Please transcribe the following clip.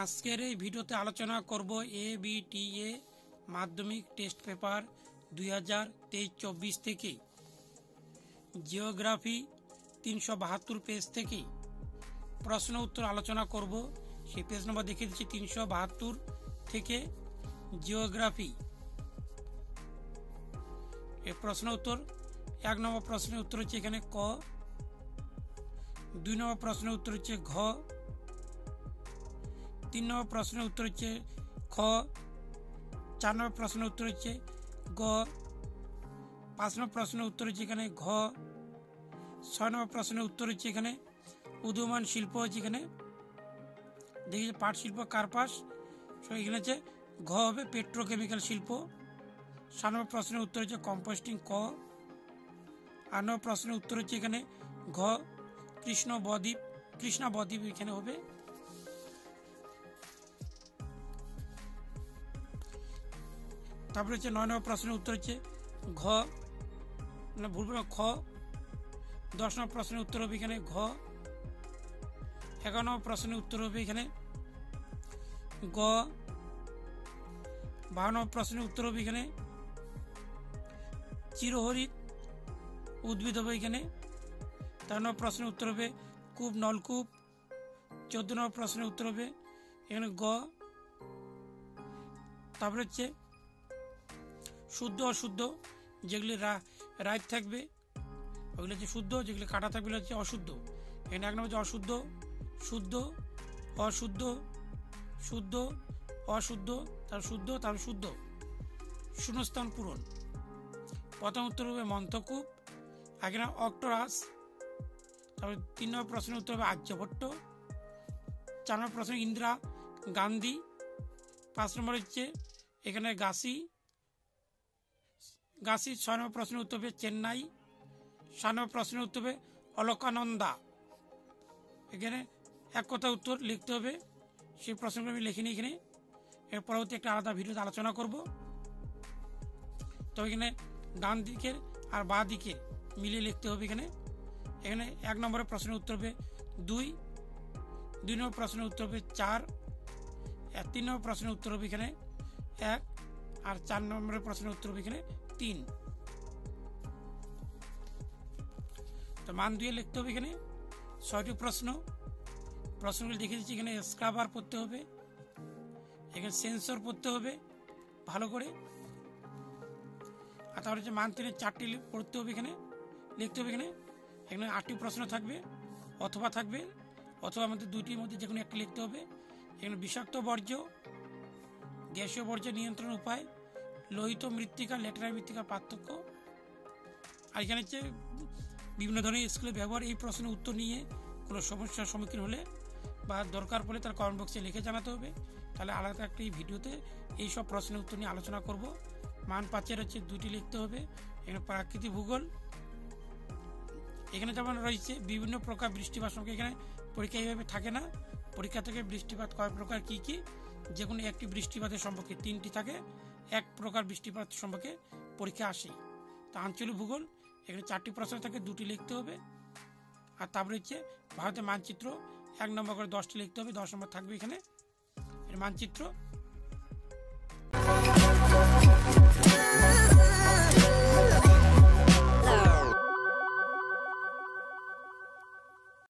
আজকের এই ভিডিওতে আলোচনা করব এবিটিএ মাধ্যমিক টেস্ট পেপার 2023-24 থেকে জিওগ্রাফি 372 পেজ থেকে প্রশ্ন উত্তর আলোচনা করব। সেই পেজ নম্বর দেখিয়ে দিচ্ছি 372 থেকে জিওগ্রাফি। এই প্রশ্ন উত্তর 1 নম্বর প্রশ্নের উত্তর হচ্ছে এখানে ক, 2 নম্বর প্রশ্নের উত্তর হচ্ছে ঘ, 3 নম্বর প্রশ্নের উত্তর হচ্ছে খ, 4 নম্বর প্রশ্নের উত্তর হচ্ছে গ, 5 নম্বর প্রশ্নের উত্তর হচ্ছে এখানে ঘ, 6 নম্বর প্রশ্নের উত্তর হচ্ছে এখানে উদীয়মান শিল্প হচ্ছে এখানে দেখি পাট শিল্প কার্পাস, এখানে হচ্ছে ঘ হবে পেট্রোকেমিক্যাল শিল্প। 7 নম্বর প্রশ্নের উত্তর হচ্ছে কম্পোস্টিং ক, 8 নম্বর প্রশ্নের উত্তর হচ্ছে এখানে ঘ কৃষ্ণা বদ্বীপ এখানে হবে। তারপরে হচ্ছে 9 নম্বর প্রশ্নের উত্তর হচ্ছে ঘ, মানে ভুল খ। 10 নম্বর প্রশ্নের উত্তর হবে এখানে ঘ। 11 নম্বর প্রশ্নের উত্তর হবে এখানে গ। 12 নম্বর প্রশ্নের উত্তর হবে এখানে চিরহরিৎ উদ্ভিদ হবে এখানে। 13 নম্বর প্রশ্নের উত্তর হবে কূপ নলকূপ। 14 নম্বর প্রশ্নের উত্তর হবে এখানে গ। তারপরে হচ্ছে শুদ্ধ অশুদ্ধ, যেগুলি রাইট থাকবে ওগুলো হচ্ছে শুদ্ধ, যেগুলি কাটা থাকবে হচ্ছে অশুদ্ধ। এখানে 1 নম্বর হচ্ছে অশুদ্ধ, শুদ্ধ, অশুদ্ধ, শুদ্ধ, অশুদ্ধ, তার শুদ্ধ, তার শুদ্ধ, শূন্যস্থান পূরণ। প্রথম উত্তর হবে মন্থকূপ, আগে না অক্টোরাস। তারপরে 3 নম্বর প্রশ্নের উত্তর হবে আর্যভট্ট। 4 নম্বর প্রশ্ন ইন্দিরা গান্ধী। 5 নম্বর হচ্ছে এখানে গাছি। 6 নম্বর প্রশ্নের উত্তর হবে চেন্নাই। 7 নম্বর প্রশ্নের উত্তর হবে অলকানন্দা। এখানে এক কথা উত্তর লিখতে হবে, সেই প্রশ্নগুলো আমি লিখিনি এখানে, এর পরবর্তী একটা আলাদা ভিডিওতে আলোচনা করব। তো এখানে ডান দিকের আর বাঁ দিকে মিলিয়ে লিখতে হবে। এখানে 1 নম্বরের প্রশ্নের উত্তর হবে 2, 2 নম্বর প্রশ্নের উত্তর হবে 4, 3 নম্বর প্রশ্নের উত্তর হবে এখানে 1, আর 4 নম্বরের প্রশ্নের উত্তর হবে এখানে 3। তো মান 2 লিখতে হবে এখানে 6টি প্রশ্নগুলি দেখে দিচ্ছি। এখানে স্ক্রাবার পড়তে হবে, এখানে সেন্সর পড়তে হবে ভালো করে। আর তারপরে হচ্ছে মান 3 4টি পড়তে হবে, এখানে লিখতে হবে। এখানে 8টি প্রশ্ন থাকবে, অথবা থাকবে, অথবা আমাদের 2টির মধ্যে যে কোনো একটি লিখতে হবে। এখানে বিষাক্ত বর্জ্য, গ্যাসীয় বর্জ্য নিয়ন্ত্রণ উপায়, লোহিত মৃত্তিকা ল্যাটেরাইট মৃত্তিকার পার্থক্য। আর এখানে হচ্ছে বিভিন্ন ধরনের স্কুলে ব্যবহার। এই প্রশ্নের উত্তর নিয়ে কোনো সমস্যার সম্মুখীন হলে বা দরকার পড়লে তার কমেন্ট বক্সে লিখে জানাতে হবে, তাহলে আলাদা একটি ভিডিওতে এই সব প্রশ্নের উত্তর নিয়ে আলোচনা করব। মান 5 হচ্ছে 2টি লিখতে হবে। এখানে প্রাকৃতিক ভূগোল, এখানে যেমন রয়েছে বিভিন্ন প্রকার বৃষ্টিপাত সম্পর্কে, এখানে পরীক্ষা এইভাবে থাকে না। পরীক্ষা থেকে বৃষ্টিপাত কয় প্রকার কি কি, যে কোনো একটি বৃষ্টিপাতের সম্পর্কে 3টি থাকে, এক প্রকার বৃষ্টিপাত সম্পর্কে পরীক্ষা আসে। তো আঞ্চলিক ভূগোল, এখানে 4টি প্রশ্ন থাকে, 2টি লিখতে হবে। আর তারপরে হচ্ছে ভারতের মানচিত্র, 1 নম্বর করে 10টি লিখতে হবে, 10 নম্বর থাকবে এখানে এর মানচিত্র।